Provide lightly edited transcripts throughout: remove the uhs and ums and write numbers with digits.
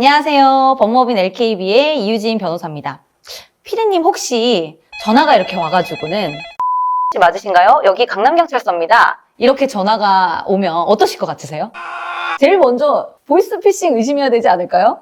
안녕하세요. 법무법인 LKB의 이유진 변호사입니다. 피디님 혹시 전화가 이렇게 와가지고는 혹시 맞으신가요? 여기 강남경찰서입니다. 이렇게 전화가 오면 어떠실 것 같으세요? 제일 먼저 보이스피싱 의심해야 되지 않을까요?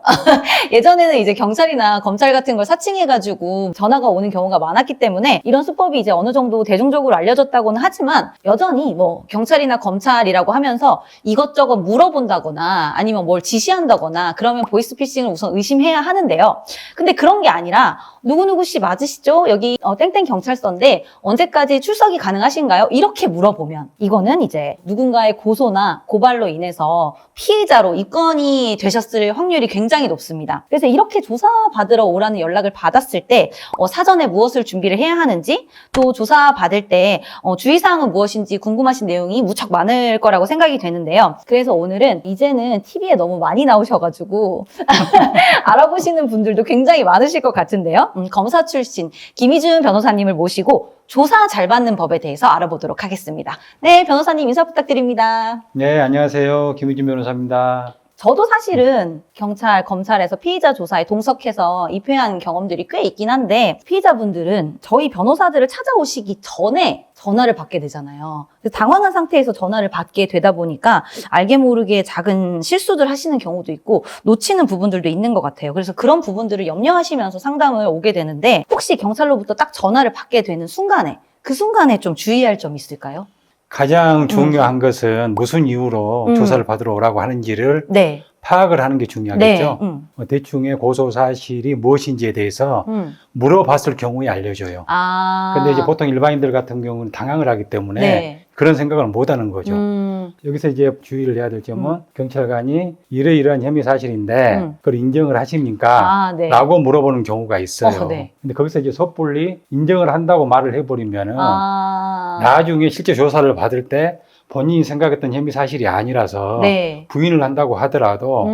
예전에는 이제 경찰이나 검찰 같은 걸 사칭해가지고 전화가 오는 경우가 많았기 때문에 이런 수법이 이제 어느 정도 대중적으로 알려졌다고는 하지만 여전히 뭐 경찰이나 검찰이라고 하면서 이것저것 물어본다거나 아니면 뭘 지시한다거나 그러면 보이스피싱을 우선 의심해야 하는데요. 근데 그런 게 아니라 누구누구 씨 맞으시죠? 여기 땡땡 경찰서인데 언제까지 출석이 가능하신가요? 이렇게 물어보면 이거는 이제 누군가의 고소나 고발로 인해서 피해자로 입건이 되셨을 확률이 굉장히 높습니다. 그래서 이렇게 조사받으러 오라는 연락을 받았을 때 사전에 무엇을 준비를 해야 하는지 또 조사받을 때 주의사항은 무엇인지 궁금하신 내용이 무척 많을 거라고 생각이 되는데요. 그래서 오늘은 이제는 TV에 너무 많이 나오셔가지고 알아보시는 분들도 굉장히 많으실 것 같은데요. 검사 출신 김희준 변호사님을 모시고 조사 잘 받는 법에 대해서 알아보도록 하겠습니다. 네, 변호사님 인사 부탁드립니다. 네, 안녕하세요. 김우진 변호사입니다. 저도 사실은 경찰, 검찰에서 피의자 조사에 동석해서 입회한 경험들이 꽤 있긴 한데 피의자분들은 저희 변호사들을 찾아오시기 전에 전화를 받게 되잖아요. 당황한 상태에서 전화를 받게 되다 보니까 알게 모르게 작은 실수들 하시는 경우도 있고 놓치는 부분들도 있는 것 같아요. 그래서 그런 부분들을 염려하시면서 상담을 오게 되는데 혹시 경찰로부터 딱 전화를 받게 되는 순간에 그 순간에 좀 주의할 점이 있을까요? 가장 중요한 것은 무슨 이유로 조사를 받으러 오라고 하는지를 네. 파악을 하는 게 중요하겠죠. 네. 대충의 고소 사실이 무엇인지에 대해서 물어봤을 경우에 알려줘요. 근데 이제 보통 일반인들 같은 경우는 당황을 하기 때문에 네. 그런 생각을 못 하는 거죠. 여기서 이제 주의를 해야 될 점은 경찰관이 이러이러한 혐의 사실인데 그걸 인정을 하십니까? 네. 라고 물어보는 경우가 있어요. 네. 근데 거기서 이제 섣불리 인정을 한다고 말을 해버리면은 나중에 실제 조사를 받을 때 본인이 생각했던 혐의 사실이 아니라서 네. 부인을 한다고 하더라도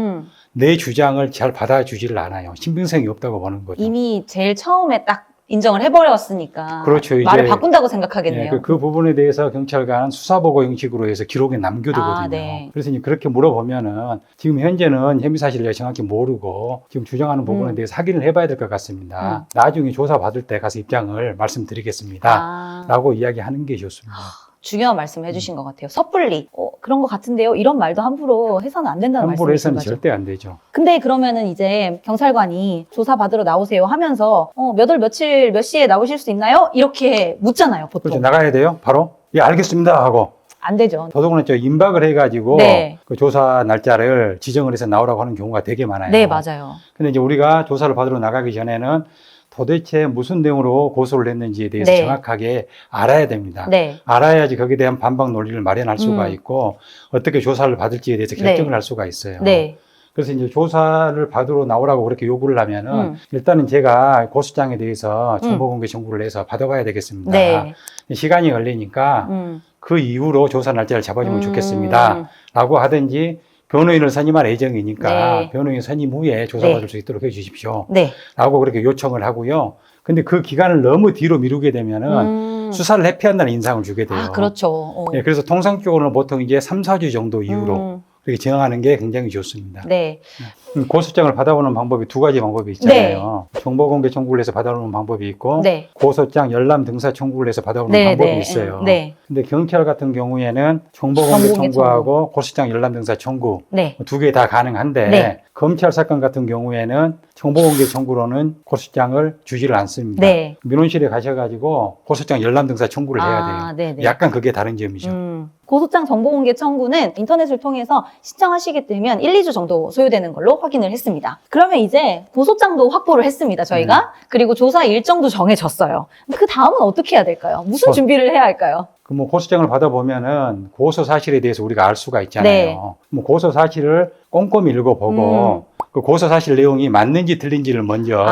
내 주장을 잘 받아주지를 않아요. 신빙성이 없다고 보는 거죠. 이미 제일 처음에 딱 인정을 해버렸으니까 그렇죠. 말을 이제 바꾼다고 생각하겠네요. 그 부분에 대해서 경찰관은 수사보고 형식으로 해서 기록에 남겨두거든요. 네. 그래서 이제 그렇게 물어보면은 지금 현재는 혐의 사실을 정확히 모르고 지금 주장하는 부분에 대해서 확인을 해봐야 될 것 같습니다. 나중에 조사 받을 때 가서 입장을 말씀드리겠습니다. 라고 이야기하는 게 좋습니다. 중요한 말씀 해주신 것 같아요. 섣불리 그런 것 같은데요. 이런 말도 함부로 해서는 안 된다는 말씀이신 함부로 해서는 거죠. 절대 안 되죠. 근데 그러면은 이제 경찰관이 조사 받으러 나오세요 하면서 몇 월 며칠 몇 시에 나오실 수 있나요? 이렇게 묻잖아요, 보통. 그렇죠. 나가야 돼요? 바로? 예, 알겠습니다 하고. 안 되죠. 더더군다나 임박을 해가지고 네. 그 조사 날짜를 지정을 해서 나오라고 하는 경우가 되게 많아요. 네, 맞아요. 근데 이제 우리가 조사를 받으러 나가기 전에는 도대체 무슨 내용으로 고소를 했는지에 대해서 네. 정확하게 알아야 됩니다. 네. 알아야지 거기에 대한 반박 논리를 마련할 수가 있고 어떻게 조사를 받을지에 대해서 결정을 할 수가 있어요. 네. 그래서 이제 조사를 받으러 나오라고 그렇게 요구를 하면은 일단은 제가 고소장에 대해서 정보공개 청구를 해서 받아봐야 되겠습니다. 네. 시간이 걸리니까 그 이후로 조사 날짜를 잡아주면 좋겠습니다. 라고 하든지 변호인을 선임할 예정이니까 네. 변호인 선임 후에 조사받을 수 있도록 해주십시오. 네. 라고 그렇게 요청을 하고요. 근데 그 기간을 너무 뒤로 미루게 되면은 수사를 회피한다는 인상을 주게 돼요. 그렇죠. 네, 그래서 통상적으로는 보통 이제 3, 4주 정도 이후로 그렇게 정하는 게 굉장히 좋습니다. 네. 고소장을 받아오는 방법이 두 가지 방법이 있잖아요. 정보공개 청구를 해서 받아오는 방법이 있고 네. 고소장 열람 등사 청구를 해서 받아오는 네, 방법이 네. 있어요. 네. 근데 경찰 같은 경우에는 정보공개 청구하고 고소장 열람 등사 청구 네. 두 개 다 가능한데 네. 검찰 사건 같은 경우에는 정보공개 청구로는 고소장을 주지를 않습니다. 네. 민원실에 가셔가지고 고소장 열람 등사 청구를 해야 돼요. 네네. 약간 그게 다른 점이죠. 고소장 정보공개 청구는 인터넷을 통해서 신청하시게 되면 1, 2주 정도 소요되는 걸로 확인을 했습니다. 그러면 이제 고소장도 확보를 했습니다, 저희가. 그리고 조사 일정도 정해졌어요. 그 다음은 어떻게 해야 될까요? 무슨 준비를 해야 할까요? 뭐 고소장을 받아보면은 고소 사실에 대해서 우리가 알 수가 있잖아요. 네. 뭐 고소 사실을 꼼꼼히 읽어보고 그 고소 사실 내용이 맞는지 틀린지를 먼저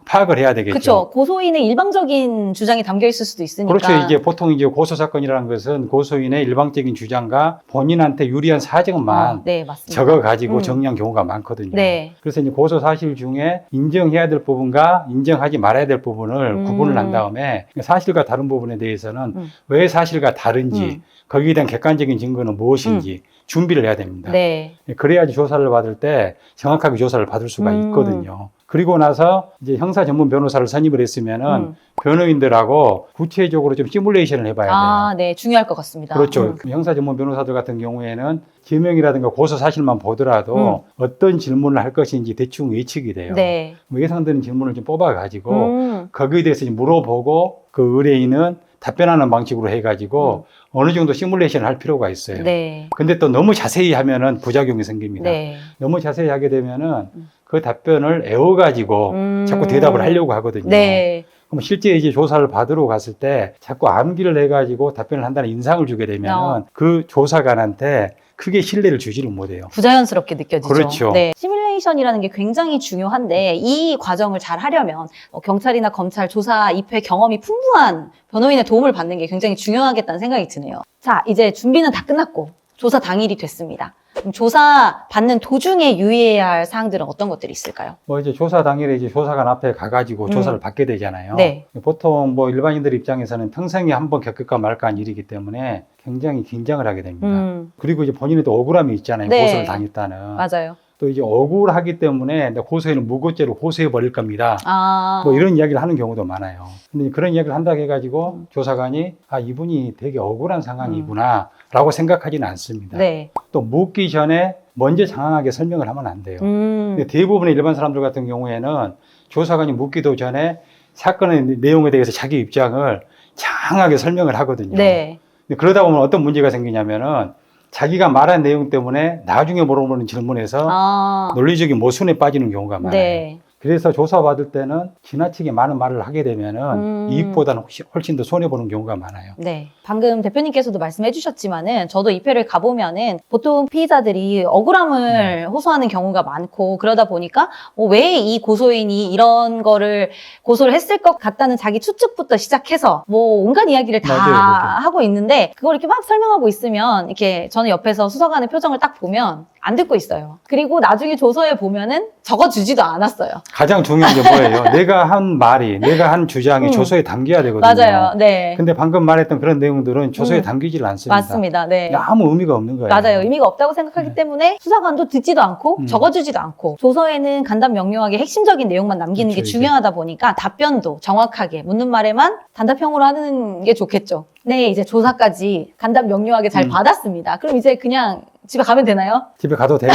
파악을 해야 되겠죠. 그렇죠. 고소인의 일방적인 주장이 담겨 있을 수도 있으니까. 그렇죠. 이제 보통 이제 고소 사건이라는 것은 고소인의 일방적인 주장과 본인한테 유리한 사정만 네, 맞습니다. 적어 가지고 정리한 경우가 많거든요. 네. 그래서 이제 고소 사실 중에 인정해야 될 부분과 인정하지 말아야 될 부분을 구분을 한 다음에 사실과 다른 부분에 대해서는 왜 사실과 다른지 거기에 대한 객관적인 증거는 무엇인지 준비를 해야 됩니다. 네. 그래야지 조사를 받을 때 정확하게 조사를 받을 수가 있거든요. 그리고 나서 이제 형사 전문 변호사를 선임을 했으면은 변호인들하고 구체적으로 좀 시뮬레이션을 해봐야 돼요. 아, 네. 중요할 것 같습니다. 그렇죠. 형사 전문 변호사들 같은 경우에는 지명이라든가 고소 사실만 보더라도 어떤 질문을 할 것인지 대충 예측이 돼요. 네. 뭐 예상되는 질문을 좀 뽑아가지고 거기에 대해서 이제 물어보고 그 의뢰인은 답변하는 방식으로 해가지고 어느 정도 시뮬레이션을 할 필요가 있어요. 네. 근데 또 너무 자세히 하면은 부작용이 생깁니다. 네. 너무 자세히 하게 되면은 그 답변을 애워가지고 자꾸 대답을 하려고 하거든요. 네. 그럼 실제 이제 조사를 받으러 갔을 때 자꾸 암기를 해가지고 답변을 한다는 인상을 주게 되면은 그 조사관한테 크게 신뢰를 주지를 못해요. 부자연스럽게 느껴지죠. 그렇죠. 네. 시뮬레이션이라는 게 굉장히 중요한데 이 과정을 잘 하려면 경찰이나 검찰 조사 입회 경험이 풍부한 변호인의 도움을 받는 게 굉장히 중요하겠다는 생각이 드네요. 자, 이제 준비는 다 끝났고 조사 당일이 됐습니다. 그럼 조사 받는 도중에 유의해야 할 사항들은 어떤 것들이 있을까요? 뭐 이제 조사 당일에 이제 조사관 앞에 가가지고 조사를 받게 되잖아요. 네. 보통 뭐 일반인들 입장에서는 평생에 한번 겪을까 말까 한 일이기 때문에 굉장히 긴장을 하게 됩니다. 그리고 이제 본인의 또 억울함이 있잖아요. 네. 고소를 당했다는. 맞아요. 또 이제 억울하기 때문에 내 고소에는 무고죄로 고소해 버릴 겁니다. 아. 뭐 이런 이야기를 하는 경우도 많아요. 근데 그런 이야기를 한다고 해가지고 조사관이 아, 이분이 되게 억울한 상황이구나 라고 생각하지는 않습니다. 네. 또 묻기 전에 먼저 장황하게 설명을 하면 안 돼요. 근데 대부분의 일반 사람들 같은 경우에는 조사관이 묻기도 전에 사건의 내용에 대해서 자기 입장을 장황하게 설명을 하거든요. 네. 근데 그러다 보면 어떤 문제가 생기냐면은 자기가 말한 내용 때문에 나중에 물어보는 질문에서 아. 논리적인 모순에 빠지는 경우가 많아요. 네. 그래서 조사받을 때는 지나치게 많은 말을 하게 되면은 이익보다는 훨씬 더 손해보는 경우가 많아요. 네. 방금 대표님께서도 말씀해 주셨지만은 저도 입회를 가보면은 보통 피의자들이 억울함을 호소하는 경우가 많고 그러다 보니까 왜 이 고소인이 이런 거를 고소를 했을 것 같다는 자기 추측부터 시작해서 뭐 온갖 이야기를 다 맞아요. 하고 있는데 그걸 이렇게 막 설명하고 있으면 이렇게 저는 옆에서 수사관의 표정을 딱 보면 안 듣고 있어요. 그리고 나중에 조서에 보면은 적어주지도 않았어요. 가장 중요한 게 뭐예요? 내가 한 말이, 내가 한 주장이 조서에 담겨야 되거든요. 맞아요. 네. 근데 방금 말했던 그런 내용들은 조서에 담기질 않습니다. 맞습니다. 네. 아무 의미가 없는 거예요. 맞아요. 의미가 없다고 생각하기 때문에 수사관도 듣지도 않고 적어주지도 않고 조서에는 간단 명료하게 핵심적인 내용만 남기는 게 그렇죠, 중요하다 보니까 답변도 정확하게 묻는 말에만 단답형으로 하는 게 좋겠죠. 네, 이제 조사까지 간단 명료하게 잘 받았습니다. 그럼 이제 그냥 집에 가면 되나요? 집에 가도 돼요?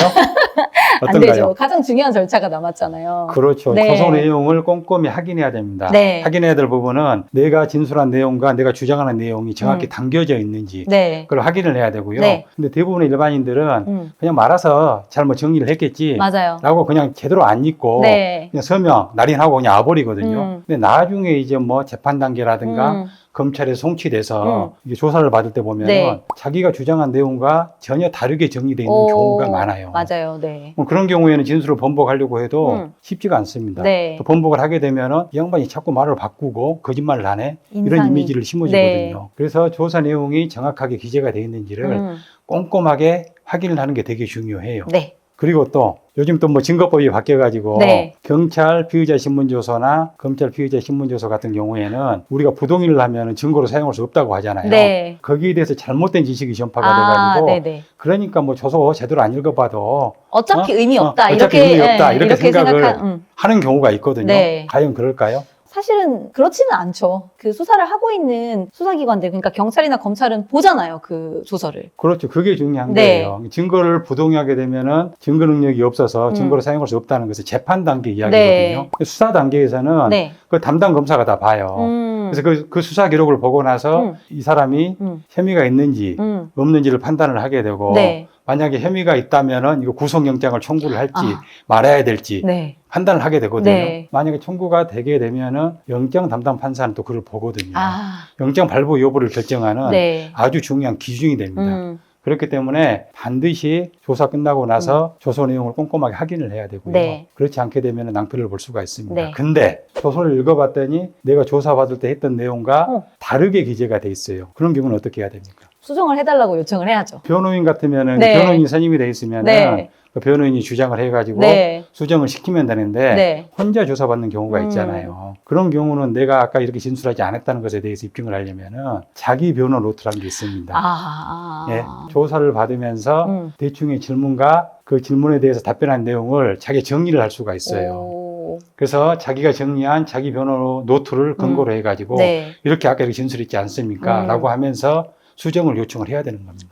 안 어떤가요? 되죠. 가장 중요한 절차가 남았잖아요. 그렇죠. 네. 조서 내용을 꼼꼼히 확인해야 됩니다. 네. 확인해야 될 부분은 내가 진술한 내용과 내가 주장하는 내용이 정확히 담겨져 있는지 네. 그걸 확인을 해야 되고요. 네. 근데 대부분의 일반인들은 그냥 말아서 잘못 정리를 했겠지 맞아요. 라고 그냥 제대로 안 읽고 네. 그냥 서명, 날인하고 그냥 와버리거든요. 근데 나중에 이제 뭐 재판 단계라든가 검찰에 송치돼서 이게 조사를 받을 때 보면 네. 자기가 주장한 내용과 전혀 다르게 정리되어 있는 경우가 많아요. 맞아요. 네. 뭐 그런 경우에는 진술을 번복하려고 해도 쉽지가 않습니다. 네. 또 번복을 하게 되면은 이 양반이 자꾸 말을 바꾸고 거짓말을 하네 이런 인상이. 이미지를 심어주거든요. 네. 그래서 조사 내용이 정확하게 기재가 되어 있는지를 꼼꼼하게 확인을 하는 게 되게 중요해요. 네. 그리고 또 요즘 또 뭐 증거법이 바뀌어가지고 네. 경찰 피의자 신문조서나 검찰 피의자 신문조서 같은 경우에는 우리가 부동의를 하면 증거로 사용할 수 없다고 하잖아요. 네. 거기에 대해서 잘못된 지식이 전파가 아, 돼가지고 네네. 그러니까 뭐 조서 제대로 안 읽어봐도 어차피 의미 없다. 어차피 이렇게, 의미 없다. 예, 이렇게 생각을 생각한, 하는 경우가 있거든요. 네. 과연 그럴까요? 사실은 그렇지는 않죠. 그 수사를 하고 있는 수사기관들, 그러니까 경찰이나 검찰은 보잖아요. 그 조서를. 그렇죠. 그게 중요한 네. 거예요. 증거를 부동의하게 되면은 증거 능력이 없어서 증거로 사용할 수 없다는 것은 재판 단계 이야기거든요. 수사 단계에서는 네. 그 담당 검사가 다 봐요. 그래서 그 수사 기록을 보고 나서 이 사람이 혐의가 있는지 없는지를 판단을 하게 되고 네. 만약에 혐의가 있다면은 이거 구속영장을 청구를 할지 아. 말아야 될지 네. 판단을 하게 되거든요. 네. 만약에 청구가 되게 되면은 영장 담당 판사는 또 그걸 보거든요. 아. 영장 발부 여부를 결정하는 네. 아주 중요한 기준이 됩니다. 그렇기 때문에 반드시 조사 끝나고 나서 조서 내용을 꼼꼼하게 확인을 해야 되고요. 네. 그렇지 않게 되면 낭패를 볼 수가 있습니다. 네. 근데 조서를 읽어봤더니 내가 조사받을 때 했던 내용과 다르게 기재가 돼 있어요. 그런 경우는 어떻게 해야 됩니까? 수정을 해달라고 요청을 해야죠. 변호인 같으면은 네. 변호인 선임이 돼 있으면은 네. 그 변호인이 주장을 해가지고 네. 수정을 시키면 되는데 네. 혼자 조사받는 경우가 있잖아요. 그런 경우는 내가 아까 이렇게 진술하지 않았다는 것에 대해서 입증을 하려면은 자기 변호 노트라는 게 있습니다. 예, 조사를 받으면서 대충의 질문과 그 질문에 대해서 답변한 내용을 자기 정리를 할 수가 있어요. 오. 그래서 자기가 정리한 자기 변호 노트를 근거로 해가지고 네. 이렇게 아까 이렇게 진술했지 않습니까? 라고 하면서 수정을 요청을 해야 되는 겁니다.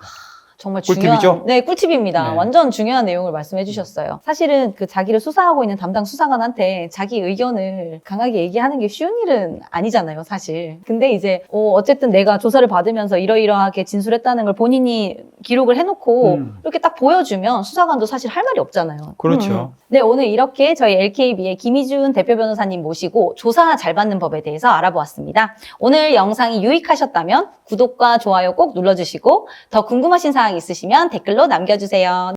정말 꿀팁이죠? 중요한, 네, 꿀팁입니다. 네. 완전 중요한 내용을 말씀해 주셨어요. 사실은 그 자기를 수사하고 있는 담당 수사관한테 자기 의견을 강하게 얘기하는 게 쉬운 일은 아니잖아요, 사실. 근데 이제, 어쨌든 내가 조사를 받으면서 이러이러하게 진술했다는 걸 본인이 기록을 해놓고 이렇게 딱 보여주면 수사관도 사실 할 말이 없잖아요. 그렇죠. 네, 오늘 이렇게 저희 LKB의 김희준 대표 변호사님 모시고 조사 잘 받는 법에 대해서 알아보았습니다. 오늘 영상이 유익하셨다면 구독과 좋아요 꼭 눌러주시고 더 궁금하신 사항 있으시면 댓글로 남겨주세요.